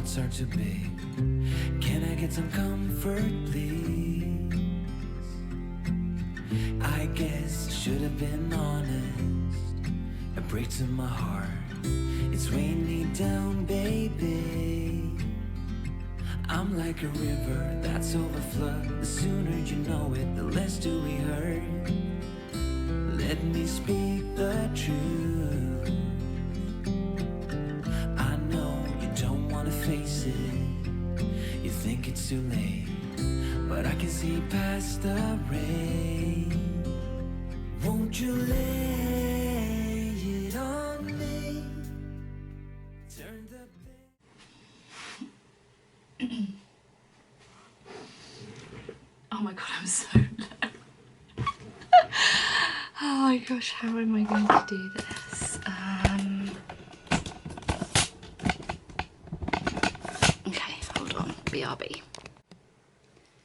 thoughts are too big. Can I get some comfort, please? I guess I should have been honest. It breaks in my heart. It's weighing me down, baby. I'm like a river that's overflowed. The sooner you know it, the less do we hurt. Let me speak the truth. I know you don't want to face it. You think it's too late, but I can see past the rain. Won't you lay it on me? Turn the Oh my god, I'm so low. Oh my gosh, how am I going to do this? Okay, hold on, BRB.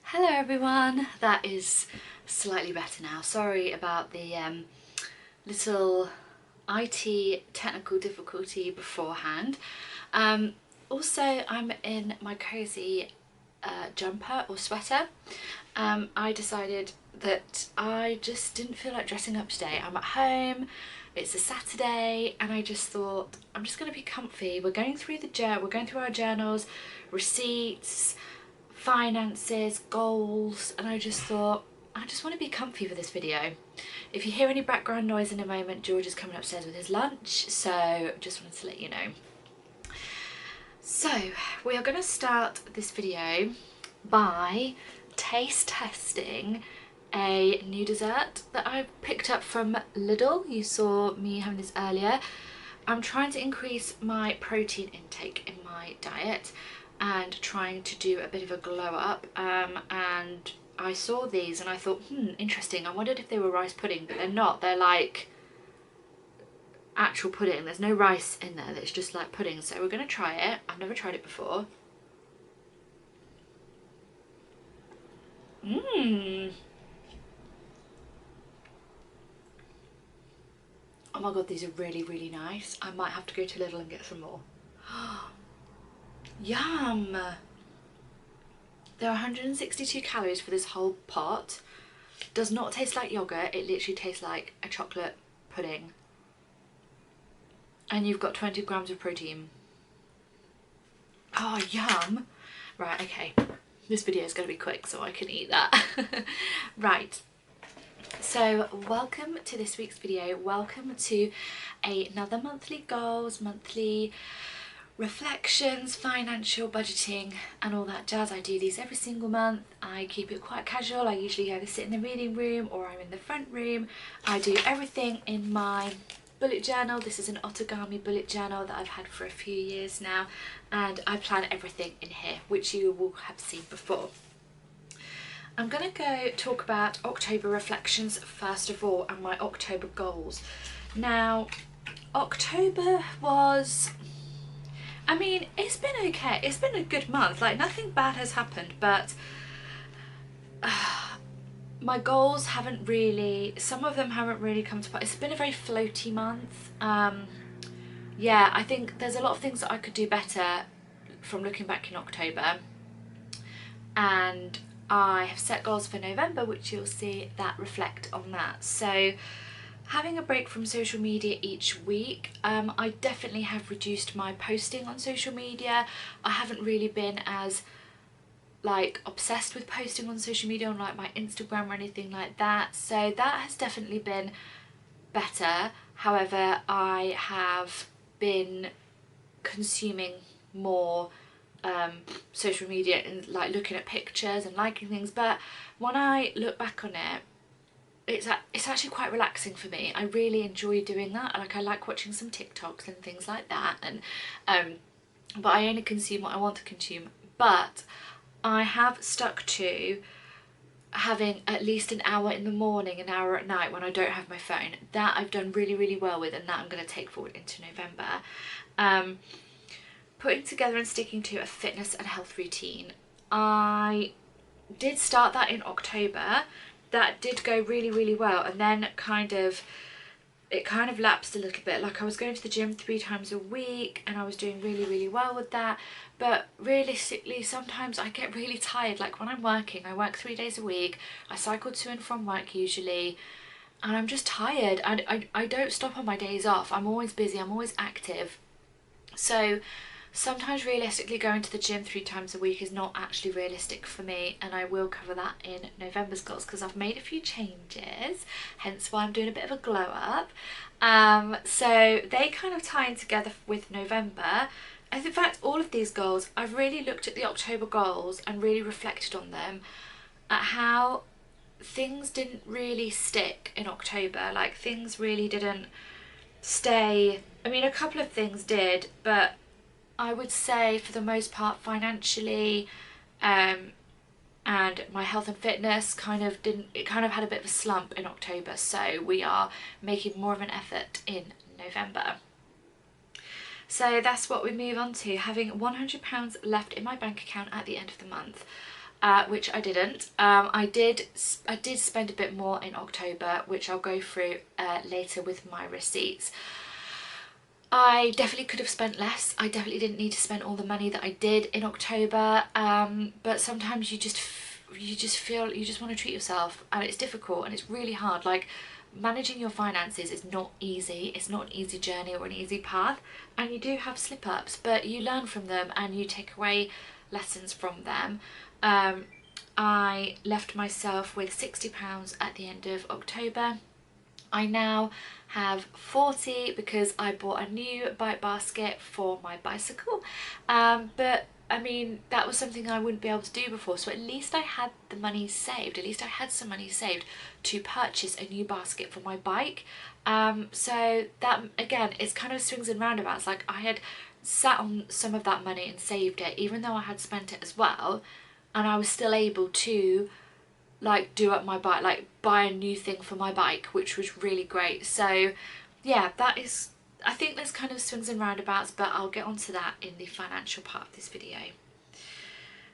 Hello everyone, that is slightly better now. Sorry about the little IT technical difficulty beforehand. Also, I'm in my cozy jumper or sweater. I decided that I just didn't feel like dressing up today. I'm at home, it's a Saturday, and I just thought I'm just going to be comfy. We're going through our journals, receipts, finances, goals, and I just thought I just want to be comfy for this video. If you hear any background noise in a moment, George is coming upstairs with his lunch, so just wanted to let you know. So we are going to start this video by taste testing a new dessert that I picked up from Lidl. You saw me having this earlier. I'm trying to increase my protein intake in my diet and trying to do a bit of a glow up, and I saw these and I thought, interesting. I wondered if they were rice pudding, but they're not. They're like actual pudding. There's no rice in there, it's just like pudding. So we're going to try it. I've never tried it before. Oh my god, these are really, really nice. I might have to go to Lidl and get some more. Yum! There are 162 calories for this whole pot. Does not taste like yogurt, it literally tastes like a chocolate pudding. And you've got 20 grams of protein. Oh, yum! Right, okay. This video is going to be quick so I can eat that. Right. So welcome to this week's video. Welcome to another monthly goals, monthly reflections, financial budgeting and all that jazz. I do these every single month. I keep it quite casual. I usually either sit in the reading room or I'm in the front room. I do everything in my bullet journal. This is an origami bullet journal that I've had for a few years now, and I plan everything in here, which you will have seen before. I'm going to go talk about October reflections first of all and my October goals. Now, October was, I mean, it's been okay. It's been a good month. Like, nothing bad has happened, but my goals haven't really, some of them haven't really come to pass. It's been a very floaty month. Yeah, I think there's a lot of things that I could do better from looking back in October. And I have set goals for November, which you'll see that reflect on that. So having a break from social media each week, I definitely have reduced my posting on social media. I haven't really been as like obsessed with posting on social media on like my Instagram or anything like that, so that has definitely been better. However, I have been consuming more social media and like looking at pictures and liking things, but when I look back on it, it's actually quite relaxing for me. I really enjoy doing that. Like, I like watching some TikToks and things like that, and but I only consume what I want to consume. But I have stuck to having at least an hour in the morning, an hour at night when I don't have my phone. That I've done really, really well with, and that I'm going to take forward into November. Putting together and sticking to a fitness and health routine. I did start that in October. That did go really, really well, and then kind of it kind of lapsed a little bit. Like I was going to the gym 3 times a week and I was doing really, really well with that. But realistically, sometimes I get really tired. Like when I'm working, I work 3 days a week. I cycle to and from work usually. And I'm just tired. I don't stop on my days off. I'm always busy. I'm always active. So sometimes realistically going to the gym 3 times a week is not actually realistic for me, and I will cover that in November's goals because I've made a few changes, hence why I'm doing a bit of a glow up. So they kind of tie in together with November. And in fact, all of these goals, I've really looked at the October goals and really reflected on them, at how things didn't really stick in October. Like things really didn't stay. I mean, a couple of things did, but I would say for the most part financially, and my health and fitness kind of didn't, it kind of had a bit of a slump in October, so we are making more of an effort in November. So that's what we move on to, having £100 left in my bank account at the end of the month. Which I didn't. I did spend a bit more in October, which I'll go through later with my receipts. I definitely could have spent less. I definitely didn't need to spend all the money that I did in October, but sometimes you just feel you just want to treat yourself, and it's difficult and it's really hard. Like managing your finances is not easy. It's not an easy journey or an easy path, and you do have slip-ups, but you learn from them and you take away lessons from them. I left myself with £60 at the end of October. I now have 40 because I bought a new bike basket for my bicycle, but I mean that was something I wouldn't be able to do before, so at least I had the money saved, at least I had some money saved to purchase a new basket for my bike. So that again, it's kind of swings and roundabouts. Like I had sat on some of that money and saved it even though I had spent it as well, and I was still able to like do up my bike, like buy a new thing for my bike, which was really great. So yeah, that is, I think there's kind of swings and roundabouts, but I'll get onto that in the financial part of this video.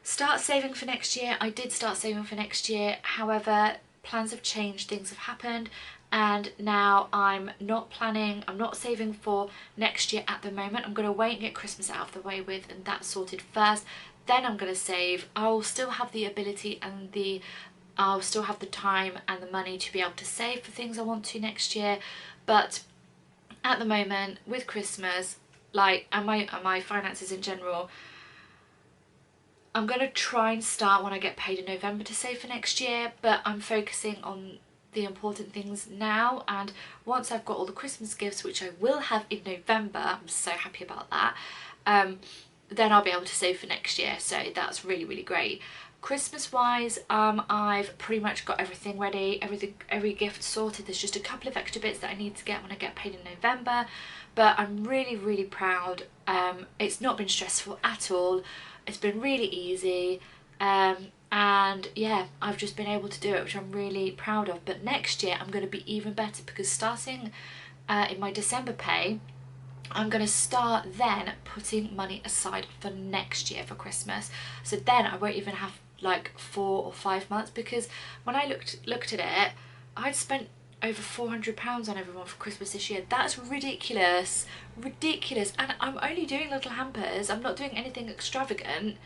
Start saving for next year. I did start saving for next year, however plans have changed, things have happened, and now I'm not saving for next year at the moment. I'm going to wait and get Christmas out of the way with and that sorted first, then I'm going to save. I'll still have the ability and I'll still have the time and the money to be able to save for things I want to next year, but at the moment with Christmas, like, and my finances in general, I'm going to try and start when I get paid in November to save for next year, but I'm focusing on the important things now, and once I've got all the Christmas gifts, which I will have in November, I'm so happy about that, then I'll be able to save for next year, so that's really, really great. Christmas wise, I've pretty much got everything ready, every gift sorted. There's just a couple of extra bits that I need to get when I get paid in November, but I'm really, really proud. It's not been stressful at all. It's been really easy, and yeah, I've just been able to do it, which I'm really proud of. But next year I'm going to be even better, because starting in my December pay, I'm going to start then putting money aside for next year for Christmas. So then I won't even have like 4 or 5 months, because when I looked at it, I'd spent over £400 on everyone for Christmas this year. That's ridiculous, ridiculous. And I'm only doing little hampers. I'm not doing anything extravagant,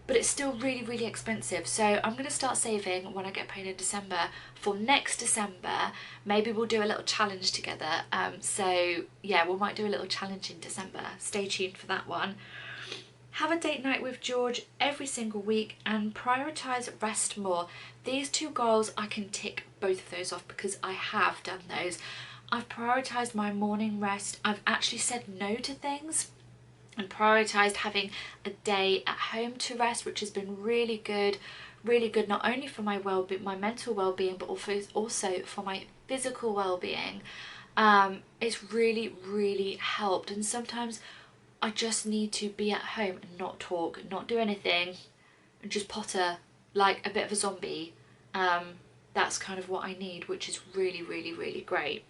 but it's still really, really expensive. So I'm going to start saving when I get paid in December for next December. Maybe we'll do a little challenge together. So yeah, we might do a little challenge in December. Stay tuned for that one. Have a date night with George every single week and prioritise rest more. These 2 goals, I can tick both of those off because I have done those. I've prioritised my morning rest. I've actually said no to things and prioritised having a day at home to rest, which has been really good, not only for my well-being, my mental well-being, but also for my physical well-being. It's really, really helped, and sometimes I just need to be at home and not talk, not do anything, and just potter like a bit of a zombie. That's kind of what I need, which is really, really, really great.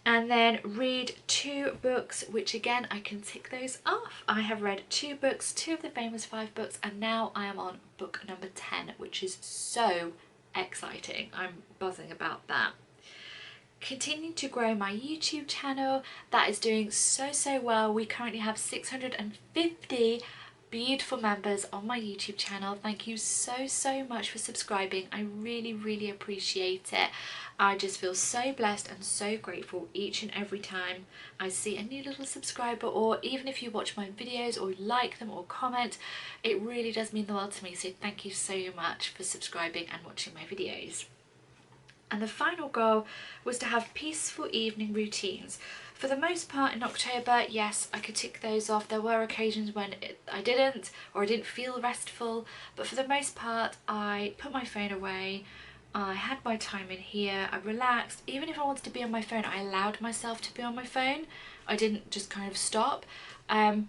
And then read 2 books, which again, I can tick those off. I have read 2 books, 2 of the famous 5 books, and now I am on book number 10, which is so exciting. I'm buzzing about that. Continuing to grow my YouTube channel. That is doing so well. We currently have 650 beautiful members on my YouTube channel. Thank you so much for subscribing. I really appreciate it. I just feel so blessed and so grateful each and every time I see a new little subscriber, or even if you watch my videos or like them or comment. It really does mean the world to me, so thank you so much for subscribing and watching my videos. And the final goal was to have peaceful evening routines. For the most part in October, yes, I could tick those off. There were occasions when I didn't, or I didn't feel restful, but for the most part I put my phone away, I had my time in here, I relaxed. Even if I wanted to be on my phone, I allowed myself to be on my phone. I didn't just kind of stop. But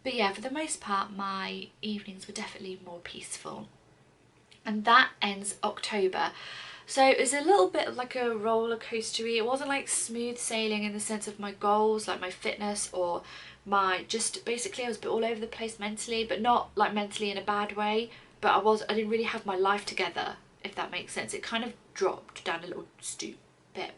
yeah, for the most part my evenings were definitely more peaceful. And that ends October. So it was a little bit like a roller coastery. It wasn't like smooth sailing in the sense of my goals, like my fitness, or my just basically I was a bit all over the place mentally, but not like mentally in a bad way. But I didn't really have my life together, if that makes sense. It kind of dropped down a little stoop bit.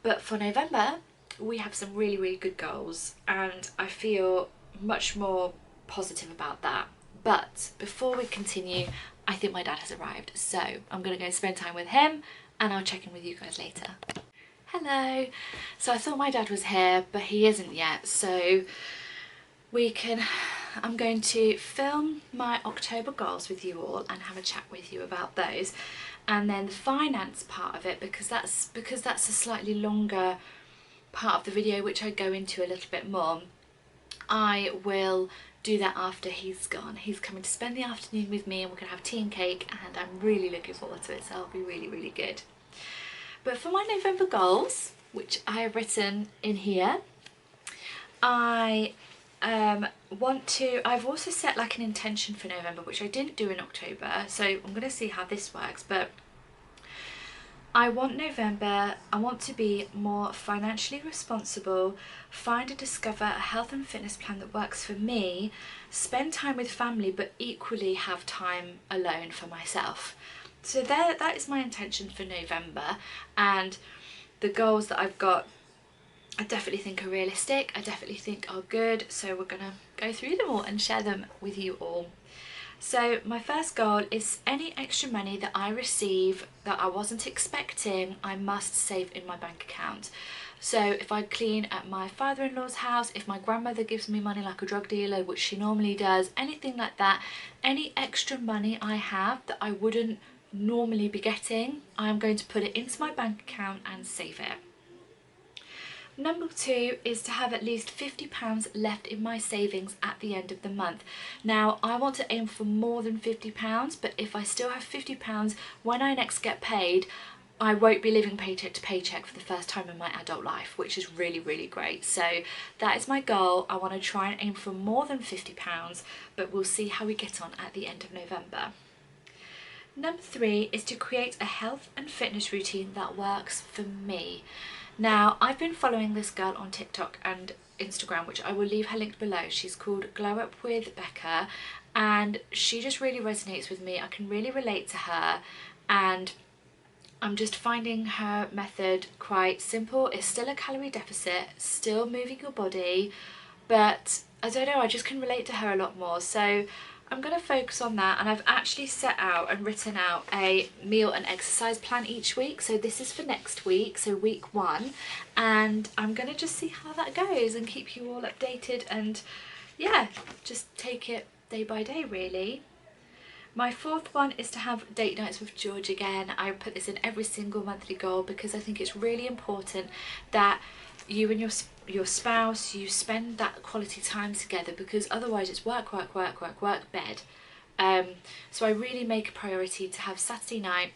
But for November, we have some really good goals, and I feel much more positive about that. But before we continue, I think my dad has arrived, so I'm gonna go spend time with him and I'll check in with you guys later. Hello. So I thought my dad was here, but he isn't yet, so I'm going to film my October goals with you all and have a chat with you about those. And then the finance part of it, because that's a slightly longer part of the video which I go into a little bit more, I will do that after he's gone. He's coming to spend the afternoon with me and we're gonna have tea and cake, and I'm really looking forward to it, so it'll be really good. But for my November goals, which I have written in here, I've also set like an intention for November, which I didn't do in October, so I'm gonna see how this works. But I want to be more financially responsible, find and discover a health and fitness plan that works for me, spend time with family, but equally have time alone for myself. So that is my intention for November, and the goals that I've got I definitely think are realistic, I definitely think are good, so we're gonna go through them all and share them with you all. So my first goal is any extra money that I receive that I wasn't expecting, I must save in my bank account. So if I clean at my father-in-law's house, if my grandmother gives me money like a drug dealer, which she normally does, anything like that, any extra money I have that I wouldn't normally be getting, I'm going to put it into my bank account and save it. Number 2 is to have at least £50 left in my savings at the end of the month. Now, I want to aim for more than £50, but if I still have £50 when I next get paid, I won't be living paycheck to paycheck for the first time in my adult life, which is really great. So that is my goal. I want to try and aim for more than £50, but we'll see how we get on at the end of November. Number 3 is to create a health and fitness routine that works for me. Now, I've been following this girl on TikTok and Instagram, which I will leave her linked below. She's called Glow Up with Becca, and she just really resonates with me. I can really relate to her, and I'm just finding her method quite simple. It's still a calorie deficit, still moving your body, but I don't know, I just can relate to her a lot more. So I'm going to focus on that, and I've actually set out and written out a meal and exercise plan each week. So this is for next week, so week 1, and I'm going to just see how that goes and keep you all updated, and yeah, just take it day by day really. My 4th one is to have date nights with George again. I put this in every single monthly goal because I think it's really important that you and your spouse, you spend that quality time together, because otherwise it's work, bed. So I really make a priority to have Saturday night,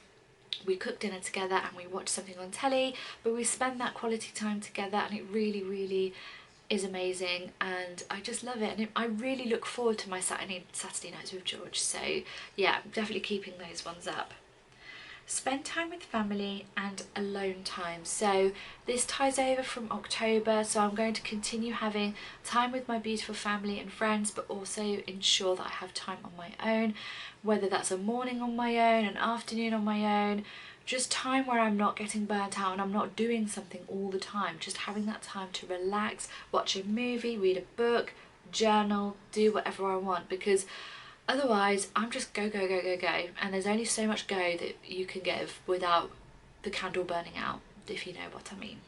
we cook dinner together and we watch something on telly, but we spend that quality time together, and it really is amazing, and I just love it, and I really look forward to my Saturday nights with George. So yeah, I'm definitely keeping those ones up. Spend time with family and alone time. So this ties over from October, so I'm going to continue having time with my beautiful family and friends, but also ensure that I have time on my own, whether that's a morning on my own, an afternoon on my own, just time where I'm not getting burnt out and I'm not doing something all the time. Just having that time to relax, watch a movie, read a book, journal, do whatever I want, because otherwise I'm just go, go, go, go, go, and there's only so much go that you can give without the candle burning out, if you know what I mean.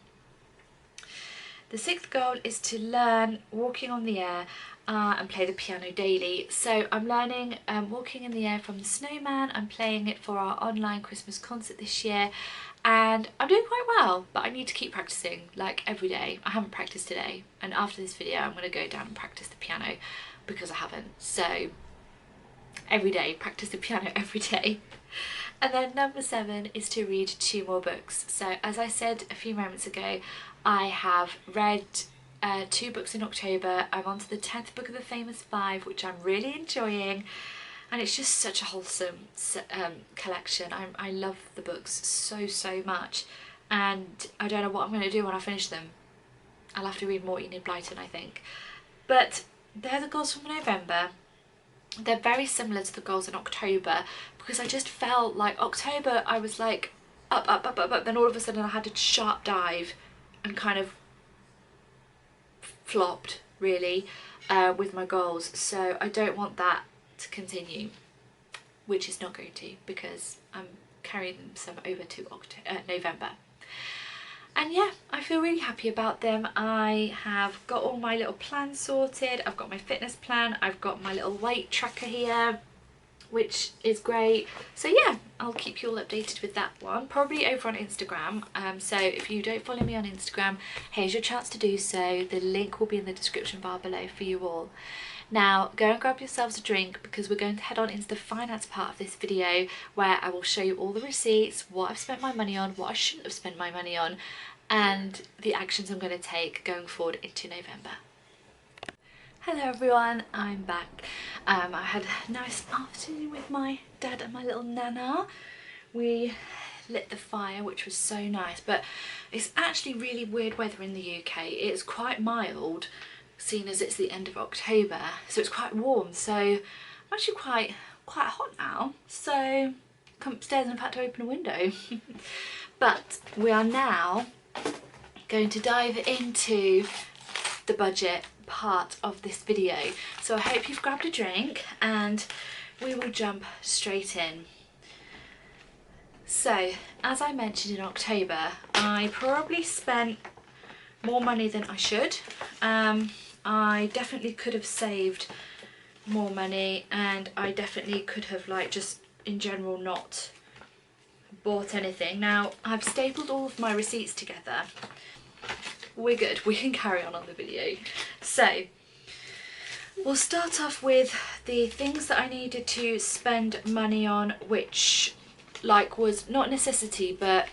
The sixth goal is to learn walking on the air and play the piano daily. So I'm learning walking in the air from the Snowman. I'm playing it for our online Christmas concert this year, and I'm doing quite well, but I need to keep practicing like every day. I haven't practiced today, and after this video I'm going to go down and practice the piano because I haven't. So every day, practice the piano every day. And then number 7 is to read 2 more books. So as I said a few moments ago, I have read 2 books in October. I'm on to the 10th book of the Famous 5, which I'm really enjoying, and it's just such a wholesome collection. I love the books so much, and I don't know what I'm going to do when I finish them. I'll have to read more Enid Blyton, I think. But they're the goals from November. They're very similar to the goals in October, because I just felt like October I was like up, then all of a sudden I had a sharp dive and kind of flopped really with my goals. So I don't want that to continue, which is not going to, because I'm carrying some over to November. And yeah, I feel really happy about them. I have got all my little plans sorted. I've got my fitness plan. I've got my little weight tracker here, which is great. So yeah, I'll keep you all updated with that one, probably over on Instagram. So if you don't follow me on Instagram, here's your chance to do so. The link will be in the description bar below for you all. Now go and grab yourselves a drink, because we're going to head on into the finance part of this video, where I will show you all the receipts, what I've spent my money on, what I shouldn't have spent my money on, and the actions I'm going to take going forward into November. Hello everyone, I'm back. I had a nice afternoon with my dad and my little nana. We lit the fire, which was so nice, but it's actually really weird weather in the UK. It's quite mild, seeing as it's the end of October, so it's quite warm. So I'm actually quite hot now, so come upstairs and I've had to open a window. But we are now going to dive into the budget part of this video, so I hope you've grabbed a drink and we will jump straight in. So as I mentioned, in October I probably spent more money than I should. I definitely could have saved more money, and I definitely could have, like, just in general not bought anything. Now I've stapled all of my receipts together. We're good, we can carry on the video. So we'll start off with the things that I needed to spend money on, which like was not a necessity but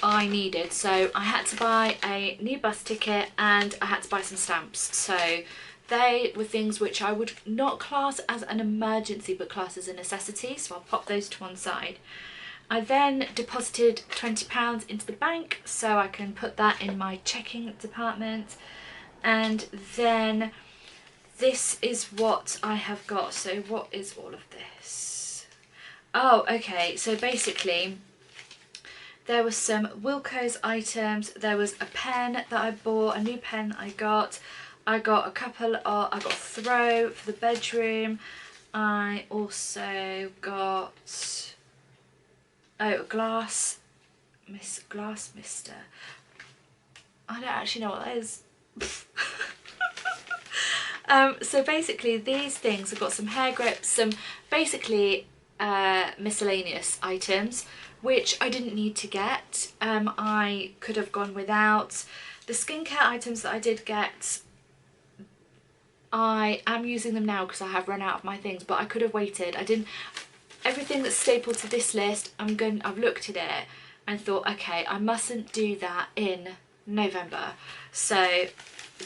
I needed. So I had to buy a new bus ticket and I had to buy some stamps. So they were things which I would not class as an emergency but class as a necessity, so I'll pop those to one side. I then deposited £20 into the bank so I can put that in my checking department, and then this is what I have got. So what is all of this? Oh, okay, so basically there was some Wilko's items. There was a pen that I bought, a new pen I got a couple of, I got a throw for the bedroom. I also got, oh, a glass mister. I don't actually know what that is. So basically these things, I've got some hair grips, some basically miscellaneous items which I didn't need to get. I could have gone without. The skincare items that I did get, I am using them now because I have run out of my things, but I could have waited. I didn't. Everything that's stapled to this list, I've looked at it and thought, okay, I mustn't do that in November. So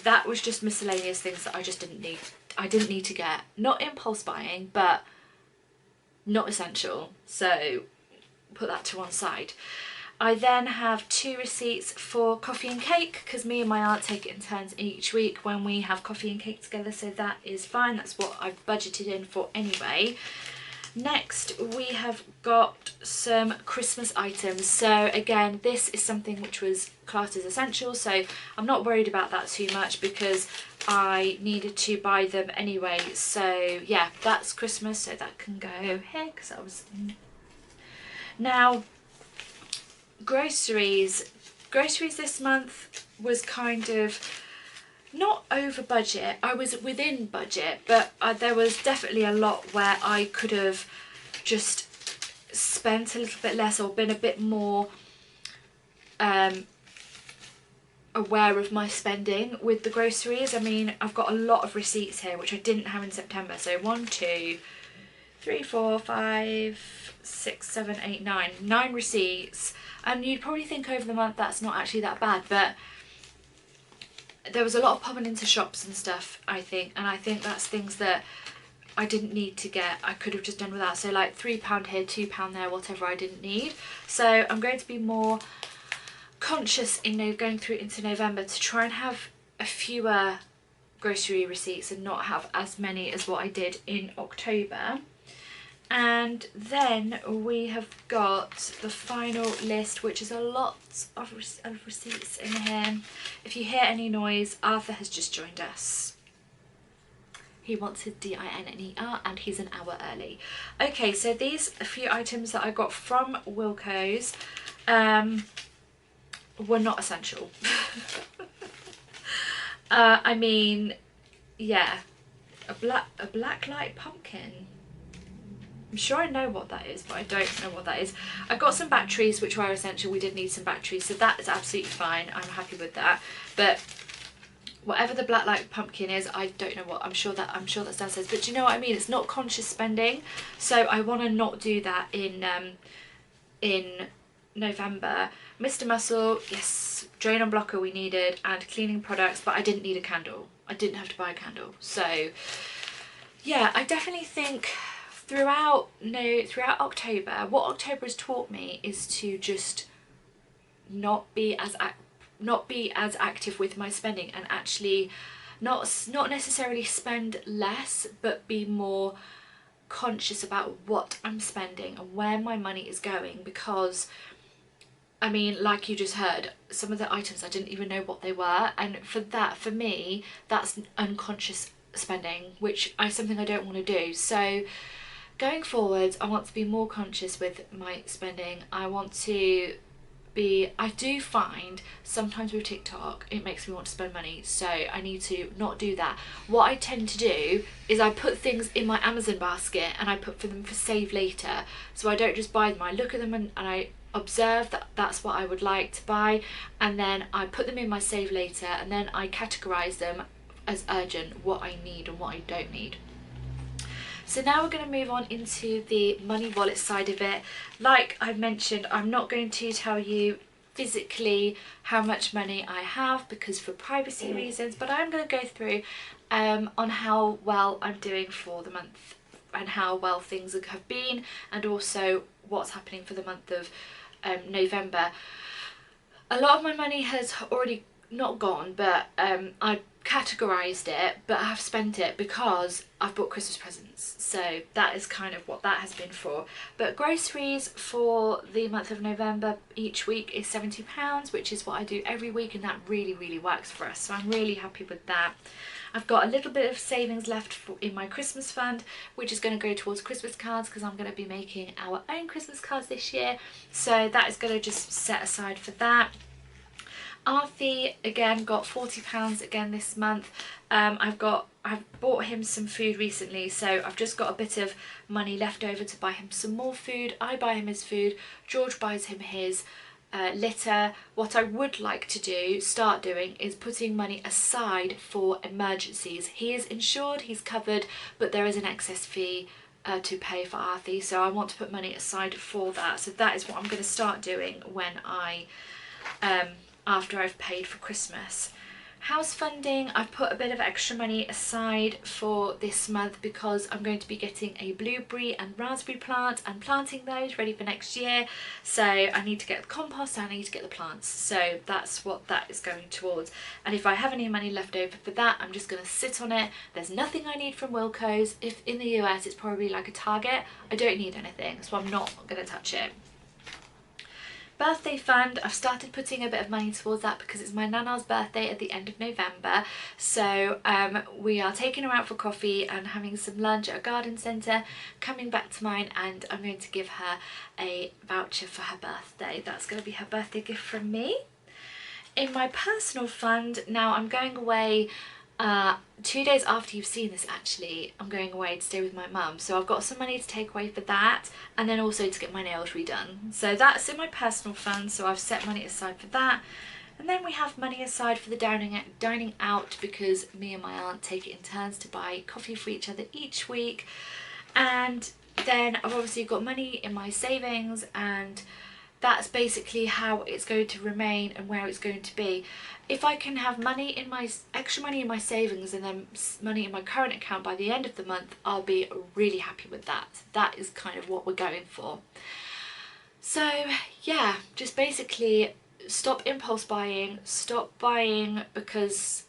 that was just miscellaneous things that I just didn't need. I didn't need to get. Not impulse buying, but not essential. So put that to one side. I then have 2 receipts for coffee and cake, because me and my aunt take it in turns each week when we have coffee and cake together, so that is fine. That's what I've budgeted in for anyway. Next we have got some Christmas items. So again, this is something which was classed as essential, so I'm not worried about that too much because I needed to buy them anyway. So yeah, that's Christmas, so that can go here because I was... Now, groceries this month was kind of not over budget. I was within budget, but there was definitely a lot where I could have just spent a little bit less or been a bit more aware of my spending with the groceries. I mean, I've got a lot of receipts here which I didn't have in September. So 1, 2, 3, 4, 5, 6, 7, 8, 9 receipts, and you'd probably think over the month that's not actually that bad, but there was a lot of popping into shops and stuff, I think, and I think that's things that I didn't need to get. I could have just done without. So like £3 here, £2 there, whatever I didn't need. So I'm going to be more conscious in going through into November to try and have a fewer grocery receipts and not have as many as what I did in October. And then we have got the final list, which is a lot of receipts in here. If you hear any noise, Arthur has just joined us. He wants his DINNER and he's an hour early. Okay, so these a few items that I got from Wilko's were not essential. I mean, yeah, a black light pumpkin. I'm sure I know what that is, but I don't know what that is. I got some batteries which were essential. We did need some batteries, so that is absolutely fine. I'm happy with that. But whatever the black light pumpkin is, I don't know what. I'm sure that's downstairs. But do you know what I mean? It's not conscious spending, so I want to not do that in November. Mr. Muscle, yes, drain on blocker we needed, and cleaning products, but I didn't need a candle. I didn't have to buy a candle. So yeah, I definitely think throughout October, what October has taught me is to just not be as active with my spending, and actually not necessarily spend less, but be more conscious about what I'm spending and where my money is going. Because I mean, like you just heard, some of the items I didn't even know what they were, and for me that's unconscious spending, which is something I don't want to do. So going forward, I want to be more conscious with my spending. I do find sometimes with TikTok it makes me want to spend money, so I need to not do that. What I tend to do is I put things in my Amazon basket and I put for them for save later, so I don't just buy them. I look at them and I observe that that's what I would like to buy, and then I put them in my save later, and then I categorize them as urgent, what I need and what I don't need. So now we're going to move on into the money wallet side of it. Like I've mentioned, I'm not going to tell you physically how much money I have because for privacy reasons, but I'm going to go through on how well I'm doing for the month and how well things have been, and also what's happening for the month of November. A lot of my money has already not gone, but I categorized it, but I have spent it because I've bought Christmas presents, so that is kind of what that has been for. But groceries for the month of November each week is £70, which is what I do every week, and that really works for us, so I'm really happy with that. I've got a little bit of savings left in my Christmas fund, which is going to go towards Christmas cards because I'm going to be making our own Christmas cards this year, so that is going to just set aside for that. Arthie again got £40 again this month. I've bought him some food recently, so I've just got a bit of money left over to buy him some more food. I buy him his food, George buys him his litter. What I would like to start doing is putting money aside for emergencies. He is insured, he's covered, but there is an excess fee to pay for Arthie, so I want to put money aside for that. So that is what I'm going to start doing when after I've paid for Christmas. House funding, I've put a bit of extra money aside for this month because I'm going to be getting a blueberry and raspberry plant and planting those ready for next year. So I need to get the compost and I need to get the plants. So that's what that is going towards. And if I have any money left over for that, I'm just going to sit on it. There's nothing I need from Wilko's. If in the US it's probably like a Target, I don't need anything, so I'm not going to touch it. Birthday fund, I've started putting a bit of money towards that because it's my Nana's birthday at the end of November. So we are taking her out for coffee and having some lunch at a garden centre, coming back to mine, and I'm going to give her a voucher for her birthday. That's going to be her birthday gift from me. In my personal fund, now I'm going away 2 days after you've seen this actually. I'm going away to stay with my mum, so I've got some money to take away for that, and then also to get my nails redone. So that's in my personal fund, so I've set money aside for that. And then we have money aside for the dining out because me and my aunt take it in turns to buy coffee for each other each week. And then I've obviously got money in my savings, and that's basically how it's going to remain and where it's going to be. If I can have money in my extra money in my savings and then money in my current account by the end of the month, I'll be really happy with that. That is kind of what we're going for. So yeah, just basically stop impulse buying, stop buying because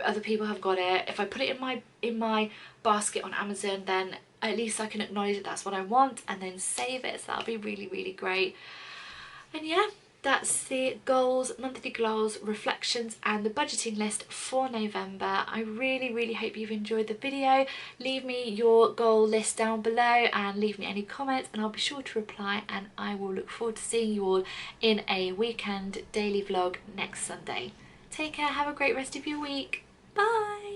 other people have got it. If I put it in my basket on Amazon, then at least I can acknowledge that that's what I want and then save it. So that'll be really, really great. And yeah, that's the goals, monthly goals, reflections and the budgeting list for November. I really, really hope you've enjoyed the video. Leave me your goal list down below and leave me any comments and I'll be sure to reply, and I will look forward to seeing you all in a weekend daily vlog next Sunday. Take care, have a great rest of your week. Bye!